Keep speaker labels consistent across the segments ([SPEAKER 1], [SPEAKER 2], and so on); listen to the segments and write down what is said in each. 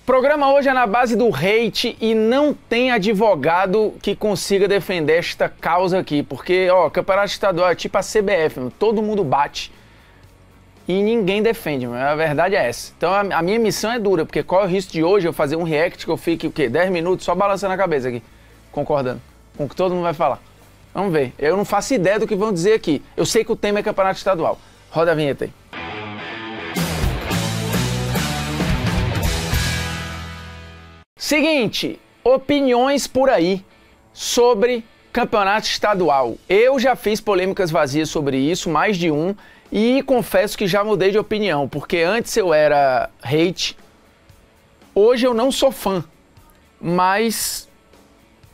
[SPEAKER 1] Programa hoje é na base do hate e não tem advogado que consiga defender esta causa aqui, porque, ó, campeonato estadual é tipo a CBF, todo mundo bate e ninguém defende, a verdade é essa. Então a minha missão é dura, porque qual é o risco de hoje eu fazer um react que eu fique, o quê, 10 minutos só balançando a cabeça aqui, concordando com o que todo mundo vai falar. Vamos ver, eu não faço ideia do que vão dizer aqui, eu sei que o tema é campeonato estadual. Roda a vinheta aí. Seguinte, opiniões por aí sobre campeonato estadual. Eu já fiz polêmicas vazias sobre isso, mais de um, e confesso que já mudei de opinião, porque antes eu era hate, hoje eu não sou fã, mas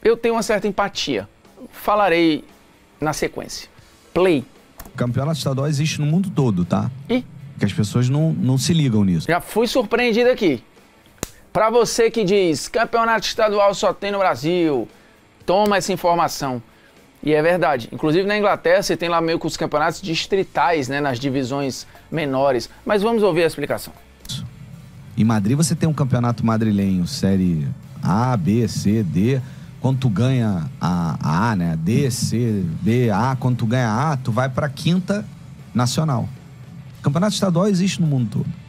[SPEAKER 1] eu tenho uma certa empatia. Falarei na sequência. Play.
[SPEAKER 2] O campeonato estadual existe no mundo todo, tá?
[SPEAKER 1] E?
[SPEAKER 2] Que as pessoas não se ligam nisso.
[SPEAKER 1] Já fui surpreendido aqui. Para você que diz, campeonato estadual só tem no Brasil, toma essa informação. E é verdade. Inclusive na Inglaterra você tem lá meio que os campeonatos distritais, né, nas divisões menores. Mas vamos ouvir a explicação.
[SPEAKER 2] Em Madrid você tem um campeonato madrilenho, série A, B, C, D. Quando tu ganha a A, né, D, C, B, A, quando tu ganha A, tu vai pra quinta nacional. O campeonato estadual existe no mundo todo.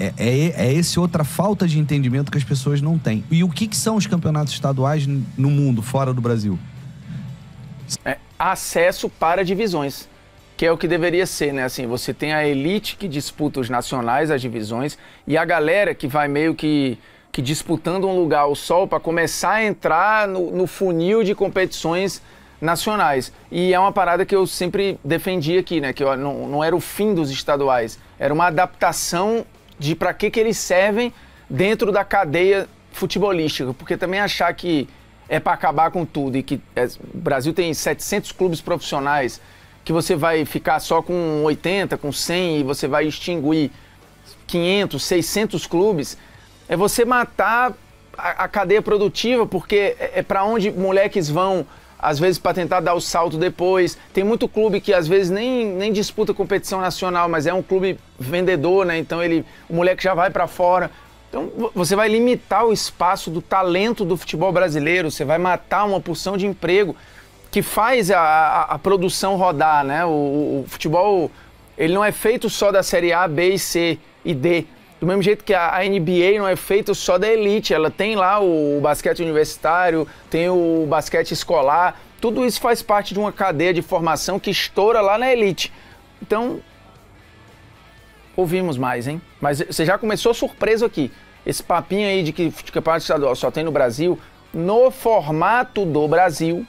[SPEAKER 2] É essa outra falta de entendimento que as pessoas não têm. E o que são os campeonatos estaduais no mundo, fora do Brasil?
[SPEAKER 1] Acesso para divisões, que é o que deveria ser, né? Assim, você tem a elite que disputa os nacionais, as divisões, e a galera que vai meio que disputando um lugar ao sol para começar a entrar no funil de competições nacionais. E é uma parada que eu sempre defendi aqui, né? Que não era o fim dos estaduais, era uma adaptação de para que eles servem dentro da cadeia futebolística, porque também achar que é para acabar com tudo e que o Brasil tem 700 clubes profissionais, que você vai ficar só com 80, com 100 e você vai extinguir 500, 600 clubes, é você matar a cadeia produtiva, porque é para onde moleques vão, às vezes para tentar dar o salto depois. Tem muito clube que às vezes nem disputa competição nacional, mas é um clube vendedor, né? Então o moleque já vai para fora. Então você vai limitar o espaço do talento do futebol brasileiro, você vai matar uma porção de emprego que faz a produção rodar, né? O futebol, ele não é feito só da Série A, B, e C e D. Do mesmo jeito que a NBA não é feita só da elite, ela tem lá o basquete universitário, tem o basquete escolar, tudo isso faz parte de uma cadeia de formação que estoura lá na elite. Então, ouvimos mais, hein? Mas você já começou surpreso aqui. Esse papinho aí de que o campeonato estadual só tem no Brasil, no formato do Brasil,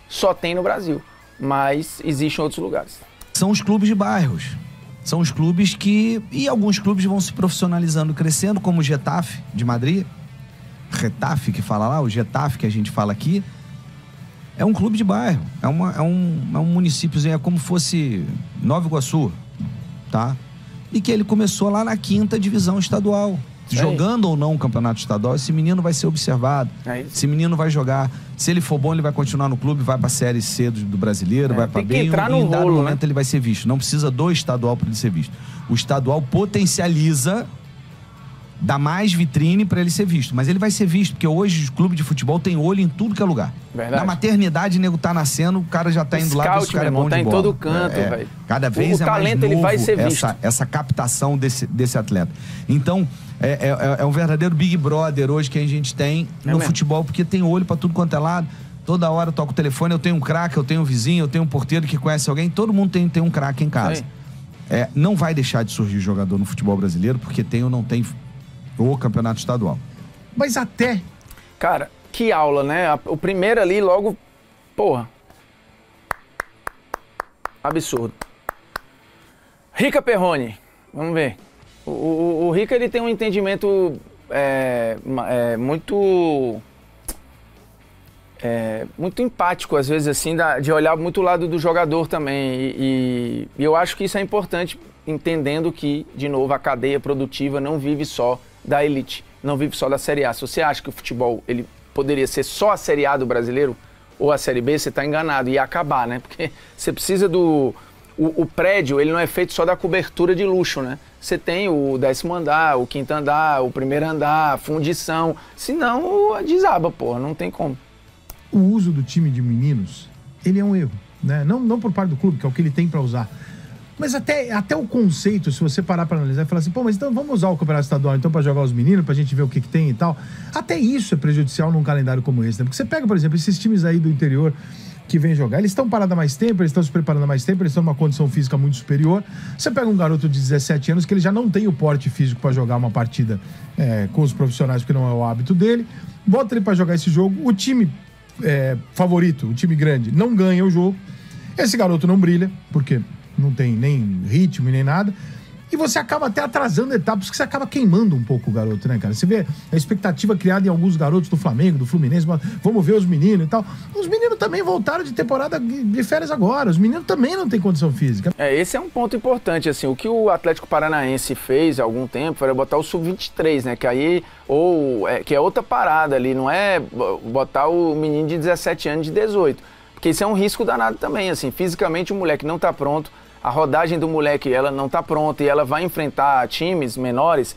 [SPEAKER 1] só tem no Brasil, mas existe em outros lugares.
[SPEAKER 2] São os clubes de bairros. São os clubes que... E alguns clubes vão se profissionalizando, crescendo, como o Getafe de Madrid. Retafe, que fala lá, o Getafe que a gente fala aqui. É um clube de bairro. É um municípiozinho, é como fosse Nova Iguaçu, tá? E que ele começou lá na 5ª divisão estadual. Jogando ou não o campeonato estadual, esse menino vai ser observado. Esse menino vai jogar. Se ele for bom, ele vai continuar no clube, vai pra Série C do brasileiro, vai pra B. E em dado momento ele vai ser visto. Não precisa do estadual para ele ser visto. O estadual potencializa, dá mais vitrine para ele ser visto. Mas ele vai ser visto, porque hoje o clube de futebol tem olho em tudo que é lugar.
[SPEAKER 1] Verdade.
[SPEAKER 2] Na maternidade, o nego tá nascendo, o cara já tá indo lá, o cara é bom de bola.
[SPEAKER 1] Tá em todo canto, velho.
[SPEAKER 2] Cada vez é mais novo
[SPEAKER 1] ele vai ser visto.
[SPEAKER 2] Essa captação desse atleta. Então, é um verdadeiro Big Brother hoje que a gente tem no futebol, porque tem olho pra tudo quanto é lado. Toda hora eu toco o telefone, eu tenho um craque, eu tenho um vizinho, eu tenho um porteiro que conhece alguém. Todo mundo tem um craque em casa. Não vai deixar de surgir jogador no futebol brasileiro, porque tem ou não tem o campeonato estadual. Mas até...
[SPEAKER 1] Cara, que aula, né? O primeiro ali logo... Porra. Absurdo. Rica Perrone. Vamos ver. O Rica, ele tem um entendimento muito empático, às vezes, assim, de olhar muito o lado do jogador também. E eu acho que isso é importante, entendendo que, de novo, a cadeia produtiva não vive só da elite, não vive só da Série A. Se você acha que o futebol ele poderia ser só a Série A do brasileiro ou a Série B, você está enganado. E ia acabar, né? Porque você precisa do... O prédio, ele não é feito só da cobertura de luxo, né? você tem o 10º andar, o 5º andar, o 1º andar, fundição. Senão, desaba, pô, não tem como.
[SPEAKER 3] O uso do time de meninos, ele é um erro, né? Não por parte do clube, que é o que ele tem para usar. Mas até o conceito, se você parar para analisar e falar assim, pô, mas então vamos usar o campeonato estadual então para jogar os meninos, pra gente ver o que tem e tal. Até isso é prejudicial num calendário como esse, né? Porque você pega, por exemplo, esses times aí do interior que vêm jogar, eles estão parados há mais tempo, eles estão se preparando há mais tempo, eles estão numa condição física muito superior. Você pega um garoto de 17 anos que ele já não tem o porte físico para jogar uma partida com os profissionais, porque não é o hábito dele, bota ele para jogar esse jogo, o time favorito, o time grande, não ganha o jogo, esse garoto não brilha, porque não tem nem ritmo e nem nada, e você acaba até atrasando etapas, que você acaba queimando um pouco o garoto, né, cara? Você vê a expectativa criada em alguns garotos do Flamengo, do Fluminense, vamos ver os meninos e tal. Os meninos também voltaram de temporada de férias agora, os meninos também não têm condição física.
[SPEAKER 1] Esse é um ponto importante, assim, o que o Atlético Paranaense fez há algum tempo foi botar o Sub-23, né, que aí, que é outra parada ali, não é botar o menino de 17 anos de 18, porque isso é um risco danado também, assim, fisicamente o moleque não tá pronto, a rodagem do moleque, ela não tá pronta e ela vai enfrentar times menores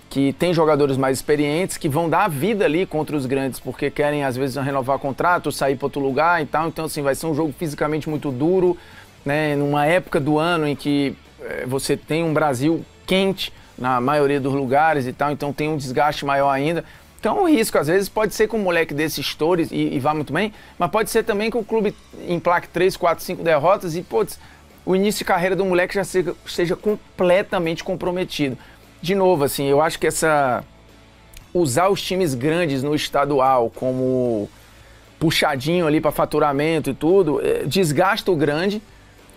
[SPEAKER 1] que tem jogadores mais experientes que vão dar a vida ali contra os grandes, porque querem às vezes renovar contrato, sair para outro lugar e tal. Então assim, vai ser um jogo fisicamente muito duro, né? Numa época do ano em que você tem um Brasil quente na maioria dos lugares e tal, então tem um desgaste maior ainda. Então o risco às vezes pode ser que um moleque desse estoure e vá muito bem, mas pode ser também que o clube emplaque 3, 4, 5 derrotas e, putz, o início de carreira do moleque já seja completamente comprometido. De novo, assim, eu acho que usar os times grandes no estadual como puxadinho ali para faturamento e tudo, desgasta o grande,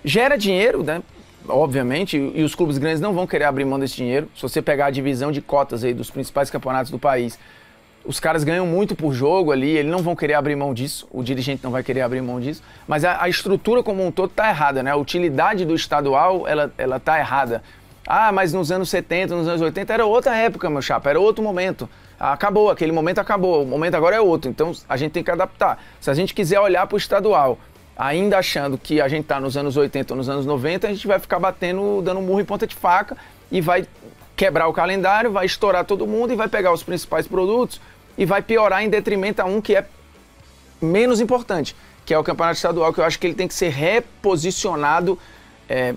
[SPEAKER 1] gera dinheiro, né? Obviamente, e os clubes grandes não vão querer abrir mão desse dinheiro. Se você pegar a divisão de cotas aí dos principais campeonatos do país, os caras ganham muito por jogo ali, eles não vão querer abrir mão disso, o dirigente não vai querer abrir mão disso, mas a estrutura como um todo tá errada, né? A utilidade do estadual, ela tá errada. Ah, mas nos anos 70, nos anos 80 era outra época, meu chapa, era outro momento. Acabou, aquele momento acabou, o momento agora é outro, então a gente tem que adaptar. Se a gente quiser olhar pro estadual, ainda achando que a gente tá nos anos 80 ou nos anos 90, a gente vai ficar dando murro em ponta de faca e vai quebrar o calendário, vai estourar todo mundo e vai pegar os principais produtos e vai piorar em detrimento a um que é menos importante, que é o campeonato estadual, que eu acho que ele tem que ser reposicionado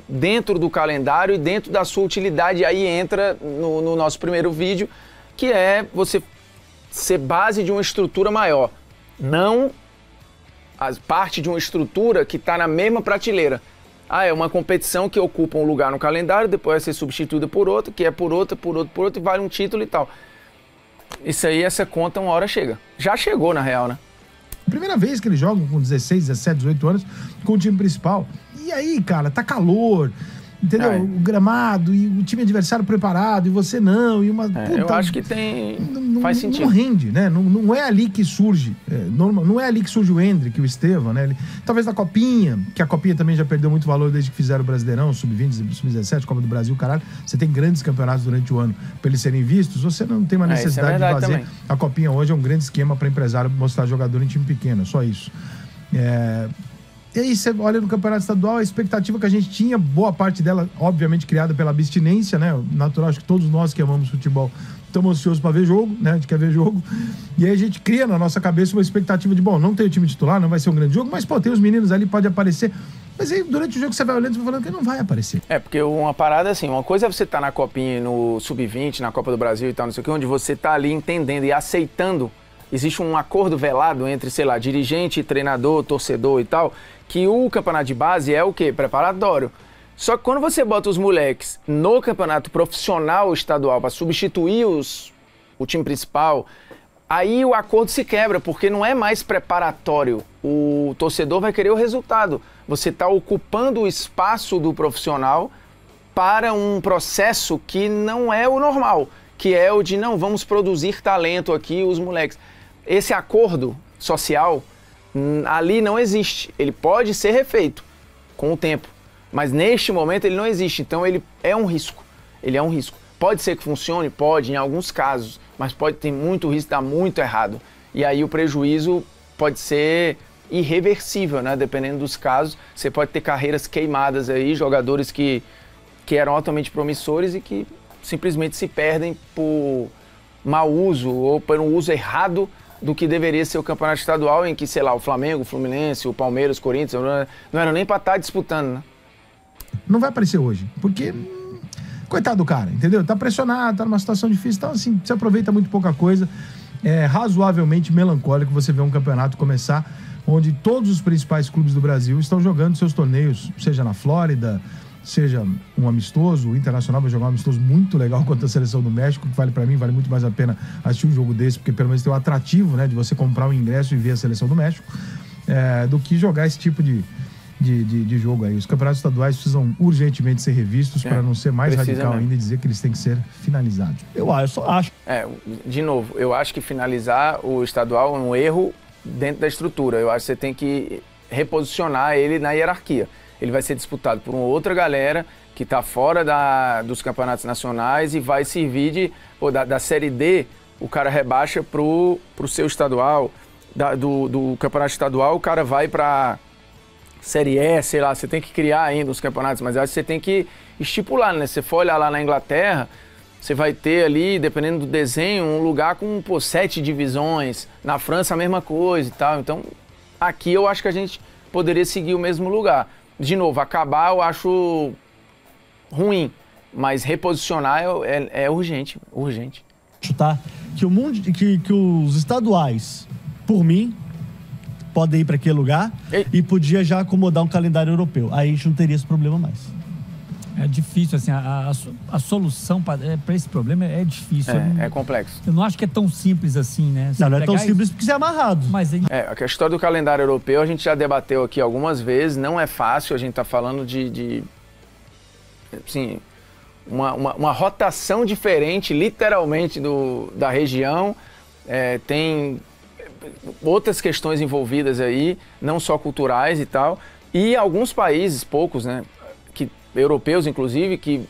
[SPEAKER 1] dentro do calendário e dentro da sua utilidade. E aí entra no nosso primeiro vídeo, que é você ser base de uma estrutura maior, não parte de uma estrutura que está na mesma prateleira. É uma competição que ocupa um lugar no calendário, depois vai ser substituída por outra, que é por outra, e vale um título e tal. Isso aí, essa conta uma hora chega. Já chegou, na real, né?
[SPEAKER 3] Primeira vez que eles jogam com 16, 17, 18 anos com o time principal. E aí, cara, tá calor, entendeu? O gramado e o time adversário preparado e você não. E uma puta,
[SPEAKER 1] eu acho que faz sentido.
[SPEAKER 3] Não rende, né? Não é ali que surge. Não é ali que surge o Hendrick, o Estevão, né? Talvez na Copinha, que a Copinha também já perdeu muito valor desde que fizeram o Brasileirão, Sub-20, Sub-17, Copa do Brasil, caralho. Você tem grandes campeonatos durante o ano para eles serem vistos. Você não tem uma necessidade de fazer. Também. A Copinha hoje é um grande esquema para empresário mostrar jogador em time pequeno, só isso. E aí você olha no campeonato estadual, a expectativa que a gente tinha, boa parte dela, obviamente, criada pela abstinência, né? Natural, acho que todos nós que amamos futebol estamos ansiosos para ver jogo, né? A gente quer ver jogo. E aí a gente cria na nossa cabeça uma expectativa de, bom, não tem o time titular, não vai ser um grande jogo, mas, pô, tem os meninos ali, pode aparecer. Mas aí, durante o jogo, você vai olhando e vai falando que não vai aparecer.
[SPEAKER 1] Porque uma parada assim, uma coisa é você estar na Copinha, no Sub-20, na Copa do Brasil e tal, não sei o que, onde você tá ali entendendo e aceitando. Existe um acordo velado entre, sei lá, dirigente, treinador, torcedor e tal, que o campeonato de base é o quê? Preparatório. Só que quando você bota os moleques no campeonato profissional estadual para substituir o time principal, aí o acordo se quebra, porque não é mais preparatório. O torcedor vai querer o resultado. Você está ocupando o espaço do profissional para um processo que não é o normal, que é o de, não, vamos produzir talento aqui, os moleques. Esse acordo social ali não existe. Ele pode ser refeito com o tempo, mas neste momento ele não existe. Então ele é um risco. Ele é um risco. Pode ser que funcione? Pode, em alguns casos, mas pode ter muito risco de dar muito errado. E aí o prejuízo pode ser irreversível, né? Dependendo dos casos. Você pode ter carreiras queimadas aí, jogadores que eram altamente promissores e que simplesmente se perdem por mau uso ou por um uso errado do que deveria ser o campeonato estadual, em que, sei lá, o Flamengo, o Fluminense, o Palmeiras, o Corinthians, não eram nem para estar disputando, né?
[SPEAKER 3] Não vai aparecer hoje, porque coitado do cara, entendeu? Tá pressionado, tá numa situação difícil, então assim, se aproveita muito pouca coisa. É razoavelmente melancólico você ver um campeonato começar onde todos os principais clubes do Brasil estão jogando seus torneios, seja na Flórida, seja um amistoso. O Internacional vai jogar um amistoso muito legal contra a seleção do México, que vale pra mim, vale muito mais a pena assistir um jogo desse, porque pelo menos tem o atrativo, né, de você comprar um ingresso e ver a seleção do México, do que jogar esse tipo de jogo aí. Os campeonatos estaduais precisam urgentemente ser revistos para não ser mais radical ainda e dizer que eles têm que ser finalizados.
[SPEAKER 2] Eu só acho.
[SPEAKER 1] De novo, eu acho que finalizar o estadual é um erro dentro da estrutura. Eu acho que você tem que reposicionar ele na hierarquia. Ele vai ser disputado por uma outra galera que está fora dos campeonatos nacionais e vai servir da Série D, o cara rebaixa pro seu estadual, do campeonato estadual o cara vai para Série E, sei lá, você tem que criar ainda os campeonatos, mas eu acho que você tem que estipular, né? Se você for olhar lá na Inglaterra, você vai ter ali, dependendo do desenho, um lugar com 7 divisões. Na França, a mesma coisa e tal. Então, aqui eu acho que a gente poderia seguir o mesmo lugar. De novo, acabar eu acho ruim, mas reposicionar é urgente.
[SPEAKER 4] Tá? Que os estaduais, por mim, podem ir para aquele lugar e podia já acomodar um calendário europeu. Aí a gente não teria esse problema mais.
[SPEAKER 5] É difícil, assim, a solução para esse problema é difícil.
[SPEAKER 1] É complexo.
[SPEAKER 5] Eu não acho que é tão simples assim, né?
[SPEAKER 4] Não é tão simples porque você é amarrado.
[SPEAKER 5] Mas
[SPEAKER 1] a história do calendário europeu a gente já debateu aqui algumas vezes, não é fácil, a gente está falando de assim, uma rotação diferente, literalmente, da região. Tem outras questões envolvidas aí, não só culturais e tal, e alguns países, poucos, né, europeus inclusive, que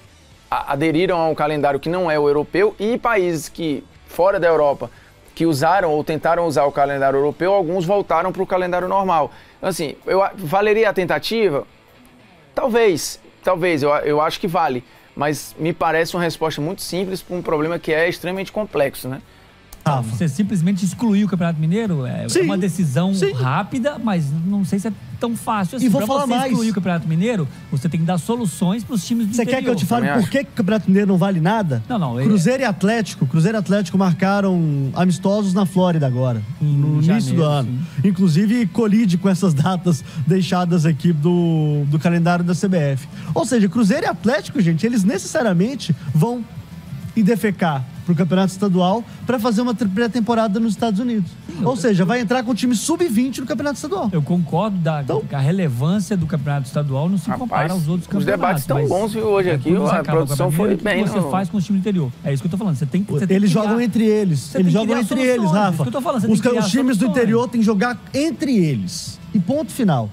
[SPEAKER 1] aderiram a um calendário que não é o europeu, e países que, fora da Europa, que usaram ou tentaram usar o calendário europeu, alguns voltaram para o calendário normal. Então, assim, valeria a tentativa? Talvez, eu acho que vale, mas me parece uma resposta muito simples para um problema que é extremamente complexo, né?
[SPEAKER 5] Você simplesmente excluir o Campeonato Mineiro é uma decisão rápida, mas não sei se é tão fácil assim.
[SPEAKER 4] E vou falar mais.
[SPEAKER 5] Excluir o Campeonato Mineiro, você tem que dar soluções para os times do interior.
[SPEAKER 4] Você quer que eu te fale por que o Campeonato Mineiro não vale nada?
[SPEAKER 5] Não.
[SPEAKER 4] Cruzeiro e Atlético marcaram amistosos na Flórida agora, no início do ano. Sim. Inclusive colide com essas datas deixadas aqui do calendário da CBF. Ou seja, Cruzeiro e Atlético, gente, eles necessariamente vão defecar pro campeonato estadual para fazer uma pré-temporada nos Estados Unidos. Ou seja, vai entrar com o time sub-20 no campeonato estadual.
[SPEAKER 5] Eu concordo da relevância do campeonato estadual não se compara aos outros campeonatos.
[SPEAKER 1] Os debates estão bons, viu, hoje aqui. A produção foi bem.
[SPEAKER 5] O que você faz com os times do interior? É isso que eu tô falando.
[SPEAKER 4] Eles jogam entre eles. Eles jogam entre eles, Rafa. Os times do interior têm que jogar entre eles. E ponto final.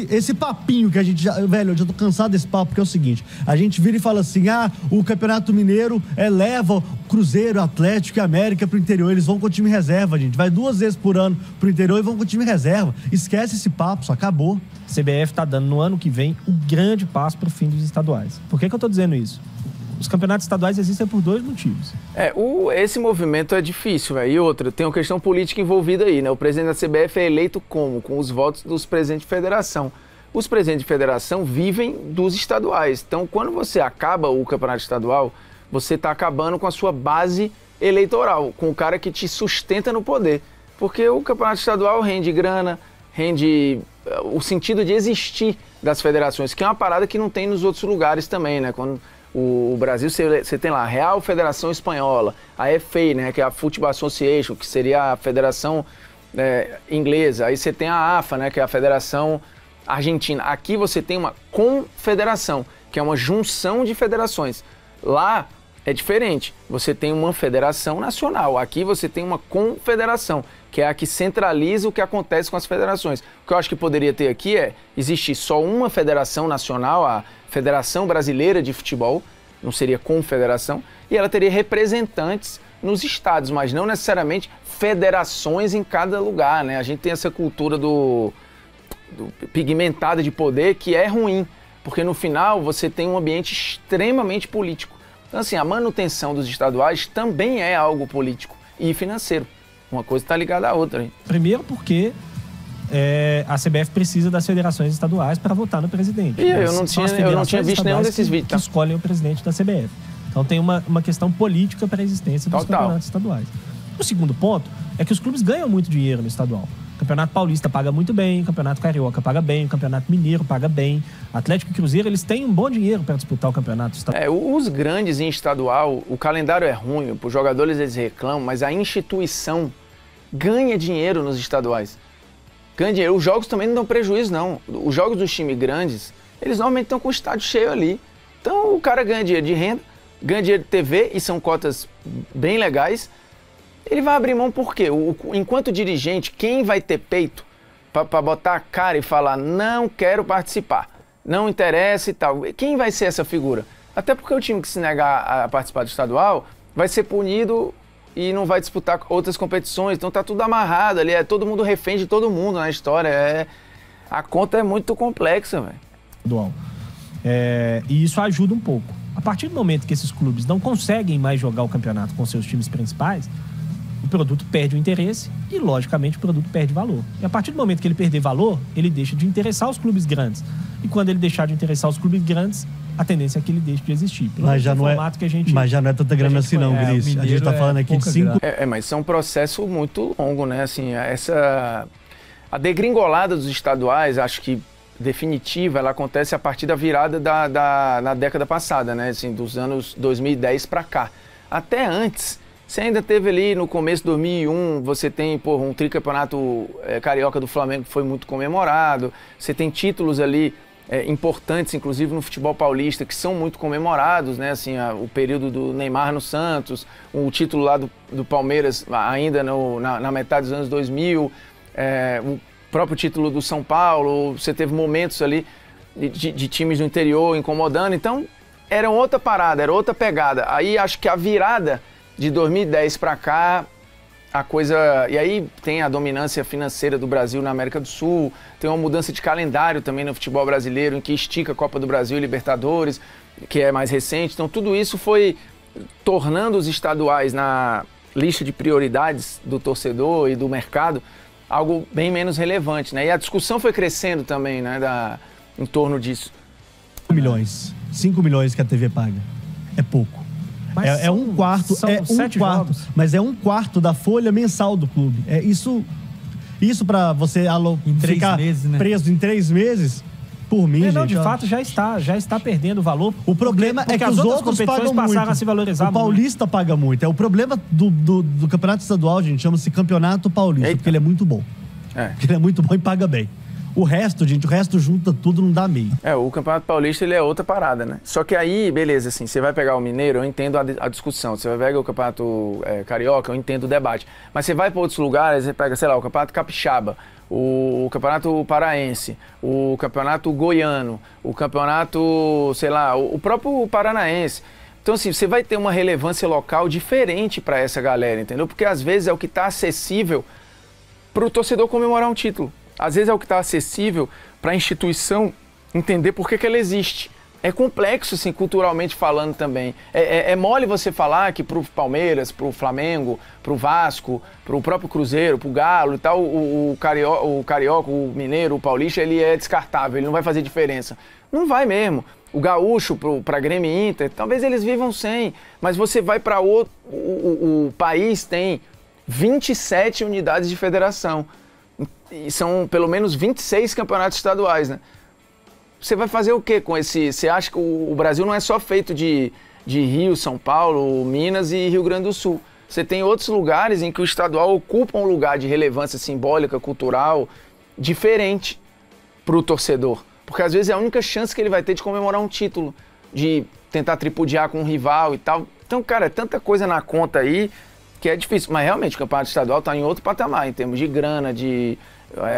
[SPEAKER 4] Esse papinho que a gente já... Velho, eu já tô cansado desse papo, porque é o seguinte. A gente vira e fala assim, o Campeonato Mineiro leva Cruzeiro, Atlético e América pro interior. Eles vão com o time reserva, gente. Vai 2 vezes por ano pro interior e vão com o time reserva. Esquece esse papo, só acabou.
[SPEAKER 6] A CBF tá dando no ano que vem o grande passo pro fim dos estaduais. Por que eu tô dizendo isso? Os campeonatos estaduais existem por 2 motivos.
[SPEAKER 1] Esse movimento é difícil, véio. E outra, tem uma questão política envolvida aí, né? O presidente da CBF é eleito como? Com os votos dos presidentes de federação. Os presidentes de federação vivem dos estaduais. Então, quando você acaba o campeonato estadual, você está acabando com a sua base eleitoral, com o cara que te sustenta no poder. Porque o campeonato estadual rende grana, rende o sentido de existir das federações, que é uma parada que não tem nos outros lugares também, né? Quando o Brasil, você tem lá a Real Federação Espanhola, a FA, né, que é a Football Association, que seria a federação inglesa. Aí você tem a AFA, né, que é a Federação Argentina. Aqui você tem uma confederação, que é uma junção de federações. Lá é diferente, você tem uma federação nacional. Aqui você tem uma confederação, que é a que centraliza o que acontece com as federações. O que eu acho que poderia ter aqui existir só uma federação nacional, a Federação Brasileira de Futebol, não seria confederação, e ela teria representantes nos estados, mas não necessariamente federações em cada lugar, né? A gente tem essa cultura do pigmentada de poder que é ruim, porque no final você tem um ambiente extremamente político. Então, assim, a manutenção dos estaduais também é algo político e financeiro. Uma coisa está ligada à outra. Hein?
[SPEAKER 6] Primeiro porque a CBF precisa das federações estaduais para votar no presidente.
[SPEAKER 1] E eu não tinha visto nenhum desses vídeos.
[SPEAKER 6] Que escolhem o presidente da CBF. Então tem uma questão política para a existência dos campeonatos estaduais. O segundo ponto é que os clubes ganham muito dinheiro no estadual. O Campeonato Paulista paga muito bem, o Campeonato Carioca paga bem, o Campeonato Mineiro paga bem. Atlético e Cruzeiro, eles têm um bom dinheiro para disputar o campeonato estadual.
[SPEAKER 1] Os grandes em estadual, o calendário é ruim, os jogadores eles reclamam, mas a instituição ganha dinheiro nos estaduais. Ganha dinheiro. Os jogos também não dão prejuízo, não. Os jogos dos times grandes, eles normalmente estão com o estádio cheio ali. Então o cara ganha dinheiro de renda, ganha dinheiro de TV, e são cotas bem legais. Ele vai abrir mão por quê? Enquanto dirigente, quem vai ter peito para botar a cara e falar não quero participar, não interessa e tal? Quem vai ser essa figura? Até porque o time que se negar a participar do estadual vai ser punido e não vai disputar outras competições. Então tá tudo amarrado ali, todo mundo refém de todo mundo na história. A conta é muito complexa, velho.
[SPEAKER 6] E isso ajuda um pouco. A partir do momento que esses clubes não conseguem mais jogar o campeonato com seus times principais, o produto perde o interesse e, logicamente, o produto perde valor. E a partir do momento que ele perder valor, ele deixa de interessar os clubes grandes. E quando ele deixar de interessar os clubes grandes, a tendência é que ele deixe de existir.
[SPEAKER 4] Mas já não é tanta grana assim não, Vinícius. A gente está falando aqui de 5...
[SPEAKER 1] Mas isso é um processo muito longo, né? Assim, a degringolada dos estaduais, acho que definitiva, ela acontece a partir da virada na década passada, né? Assim, dos anos 2010 para cá. Até antes, você ainda teve ali no começo de 2001, você tem um tricampeonato carioca do Flamengo que foi muito comemorado, você tem títulos ali importantes, inclusive no futebol paulista, que são muito comemorados, né? Assim, o período do Neymar no Santos, o título lá do Palmeiras ainda na metade dos anos 2000, o próprio título do São Paulo, você teve momentos ali de times do interior incomodando, então era outra parada, era outra pegada. Aí acho que a virada de 2010 para cá, a coisa... E aí tem a dominância financeira do Brasil na América do Sul, tem uma mudança de calendário também no futebol brasileiro, em que estica a Copa do Brasil e Libertadores, que é mais recente. Então tudo isso foi tornando os estaduais na lista de prioridades do torcedor e do mercado algo bem menos relevante, né? E a discussão foi crescendo também, né, em torno disso.
[SPEAKER 4] 5 milhões que a TV paga. É pouco. É um quarto, mas é um quarto da folha mensal do clube. Isso para você ficar preso em 3 meses, por mim, gente.
[SPEAKER 6] De fato, já está perdendo valor.
[SPEAKER 4] O problema é que as outras competições passaram
[SPEAKER 6] a se valorizar.
[SPEAKER 4] O Paulista paga muito. O problema do campeonato estadual, gente, chama-se Campeonato Paulista, porque ele é muito bom. Porque ele é muito bom e paga bem. O resto junta tudo, não dá meio.
[SPEAKER 1] O Campeonato Paulista, ele é outra parada, né? Só que aí, beleza, assim, você vai pegar o Mineiro, eu entendo a discussão. Você vai pegar o Campeonato Carioca, eu entendo o debate. Mas você vai para outros lugares, você pega, sei lá, o Campeonato Capixaba, o Campeonato Paraense, o Campeonato Goiano, o Campeonato, sei lá, o próprio Paranaense. Então, assim, você vai ter uma relevância local diferente para essa galera, entendeu? Porque às vezes é o que está acessível para o torcedor comemorar um título. Às vezes é o que está acessível para a instituição entender por que ela existe. É complexo, assim, culturalmente falando também. É mole você falar que para o Palmeiras, para o Flamengo, para o Vasco, para o próprio Cruzeiro, para o Galo e tal, o Carioca, o Mineiro, o Paulista, ele é descartável, ele não vai fazer diferença. Não vai mesmo. O Gaúcho para Grêmio e Inter, talvez eles vivam sem, mas você vai para outro... O país tem 27 unidades de federação. E são pelo menos 26 campeonatos estaduais, né? Você vai fazer o quê com esse... Você acha que o Brasil não é só feito de Rio, São Paulo, Minas e Rio Grande do Sul. Você tem outros lugares em que o estadual ocupa um lugar de relevância simbólica, cultural, diferente para o torcedor. Porque às vezes é a única chance que ele vai ter de comemorar um título, de tentar tripudiar com um rival e tal. Então, cara, é tanta coisa na conta aí que é difícil. Mas realmente o campeonato estadual está em outro patamar, em termos de grana, de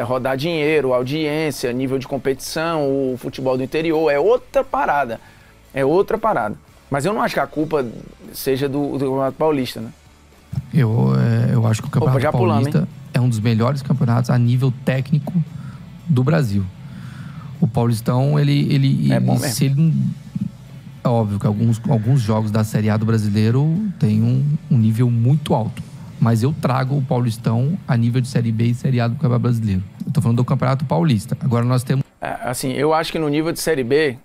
[SPEAKER 1] rodar dinheiro, audiência, nível de competição, o futebol do interior. É outra parada. É outra parada. Mas eu não acho que a culpa seja do Campeonato Paulista, né?
[SPEAKER 7] Eu acho que o Campeonato Paulista é um dos melhores campeonatos a nível técnico do Brasil. O Paulistão, ele é bom mesmo. É óbvio que alguns jogos da Série A do Brasileiro têm um nível muito alto. Mas eu trago o Paulistão a nível de Série B e Série A do Campeonato Brasileiro. Eu tô falando do Campeonato Paulista. Agora nós temos...
[SPEAKER 1] assim, eu acho que no nível de Série B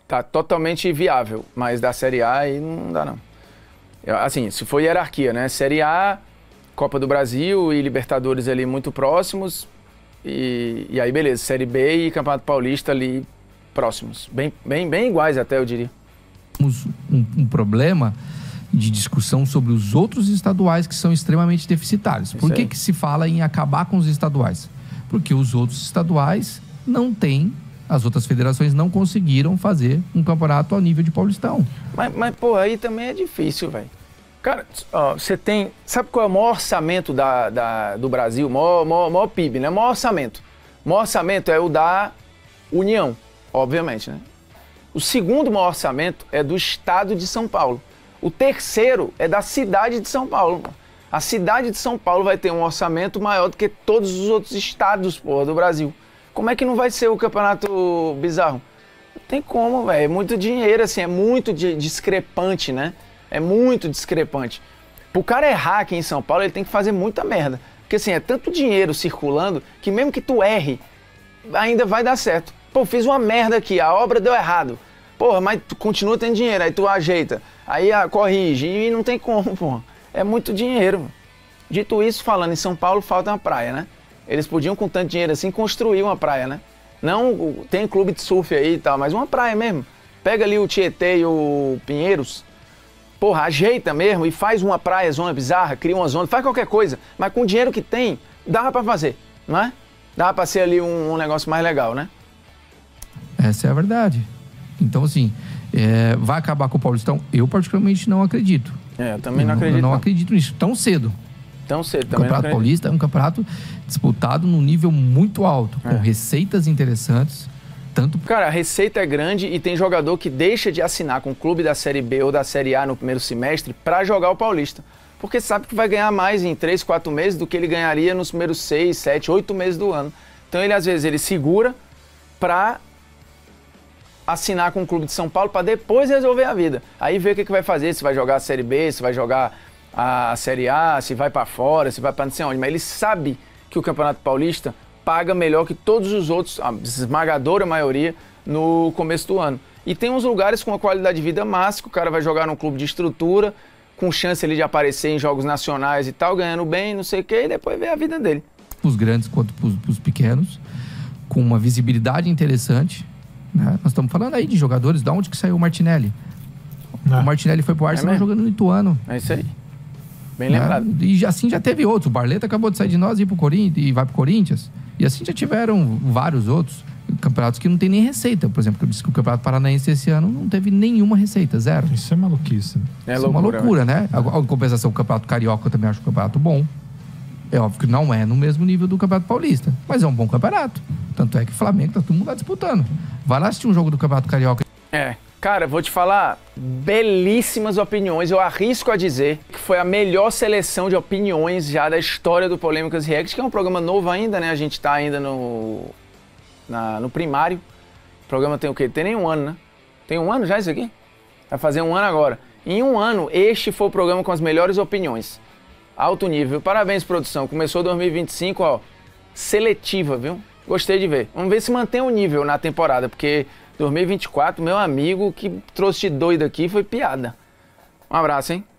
[SPEAKER 1] tá totalmente viável, mas da Série A aí não dá não. Assim, se for hierarquia, né? Série A, Copa do Brasil e Libertadores ali muito próximos e aí beleza, Série B e Campeonato Paulista ali próximos. Bem iguais até, eu diria.
[SPEAKER 7] Temos um problema de discussão sobre os outros estaduais que são extremamente deficitários. Por que se fala em acabar com os estaduais? Porque os outros estaduais não têm, as outras federações não conseguiram fazer um campeonato ao nível de Paulistão.
[SPEAKER 1] Mas pô, aí também é difícil, velho. Cara, ó, você tem... Sabe qual é o maior orçamento do Brasil? Maior PIB, né? Maior orçamento. O maior orçamento é o da União, obviamente, né? O segundo maior orçamento é do estado de São Paulo. O terceiro é da cidade de São Paulo. A cidade de São Paulo vai ter um orçamento maior do que todos os outros estados, porra, do Brasil. Como é que não vai ser o campeonato bizarro? Não tem como, velho. É muito dinheiro, assim, é muito discrepante, né? É muito discrepante. Pro cara errar aqui em São Paulo, ele tem que fazer muita merda. Porque, assim, é tanto dinheiro circulando que mesmo que tu erre, ainda vai dar certo. Pô, fiz uma merda aqui, a obra deu errado. Porra, mas tu continua tendo dinheiro, aí tu ajeita, aí corrige, e não tem como, porra. É muito dinheiro. Dito isso, falando em São Paulo, falta uma praia, né? Eles podiam, com tanto dinheiro assim, construir uma praia, né? Não tem clube de surf aí e tal, mas uma praia mesmo. Pega ali o Tietê e o Pinheiros, porra, ajeita mesmo e faz uma praia, zona bizarra, cria uma zona, faz qualquer coisa. Mas com o dinheiro que tem, dava pra fazer, não é? Dava pra ser ali um negócio mais legal, né?
[SPEAKER 7] Essa é a verdade. Então, assim, vai acabar com o Paulistão? Eu, particularmente, não acredito.
[SPEAKER 1] Eu também não acredito.
[SPEAKER 7] Eu não acredito nisso tão cedo.
[SPEAKER 1] Tão cedo,
[SPEAKER 7] também.
[SPEAKER 1] O
[SPEAKER 7] Campeonato Paulista é um campeonato disputado num nível muito alto, com receitas interessantes.
[SPEAKER 1] Cara, a receita é grande e tem jogador que deixa de assinar com o clube da Série B ou da Série A no primeiro semestre pra jogar o Paulista. Porque sabe que vai ganhar mais em 3, 4 meses do que ele ganharia nos primeiros 6, 7, 8 meses do ano. Então ele, às vezes, ele segura pra assinar com o clube de São Paulo para depois resolver a vida. Aí ver o que vai fazer, se vai jogar a Série B, se vai jogar a Série A, se vai para fora, se vai para não sei onde. Mas ele sabe que o Campeonato Paulista paga melhor que todos os outros, a esmagadora maioria, no começo do ano. E tem uns lugares com uma qualidade de vida máxima, o cara vai jogar num clube de estrutura, com chance ali de aparecer em jogos nacionais e tal, ganhando bem, não sei o quê, e depois ver a vida dele.
[SPEAKER 7] Os grandes quanto os pequenos, com uma visibilidade interessante. Né? Nós estamos falando aí de jogadores, da onde que saiu o Martinelli? O Martinelli foi pro Arsenal jogando no Ituano.
[SPEAKER 1] É isso aí. Bem lembrado.
[SPEAKER 7] E assim já teve outros. O Barleta acabou de sair de nós e ir pro Corinthians, e vai pro Corinthians. E assim já tiveram vários outros campeonatos que não tem nem receita. Por exemplo, eu disse que o Campeonato Paranaense esse ano não teve nenhuma receita, zero.
[SPEAKER 3] Isso é maluquice.
[SPEAKER 7] Isso é uma loucura, né? Em compensação, o Campeonato Carioca eu também acho um campeonato bom. É óbvio que não é no mesmo nível do Campeonato Paulista, mas é um bom campeonato. Tanto é que o Flamengo tá todo mundo lá disputando. Vai lá assistir um jogo do Campeonato Carioca.
[SPEAKER 1] Cara, vou te falar, belíssimas opiniões. Eu arrisco a dizer que foi a melhor seleção de opiniões já da história do Polêmicas React, que é um programa novo ainda, né? A gente tá ainda no primário. O programa tem o quê? Tem nem um ano, né? Tem um ano já isso aqui? Vai fazer um ano agora. Em um ano, este foi o programa com as melhores opiniões. Alto nível. Parabéns, produção. Começou 2025, ó, seletiva, viu? Gostei de ver. Vamos ver se mantém o nível na temporada, porque 2024, meu amigo, que trouxe de doido aqui foi piada. Um abraço, hein?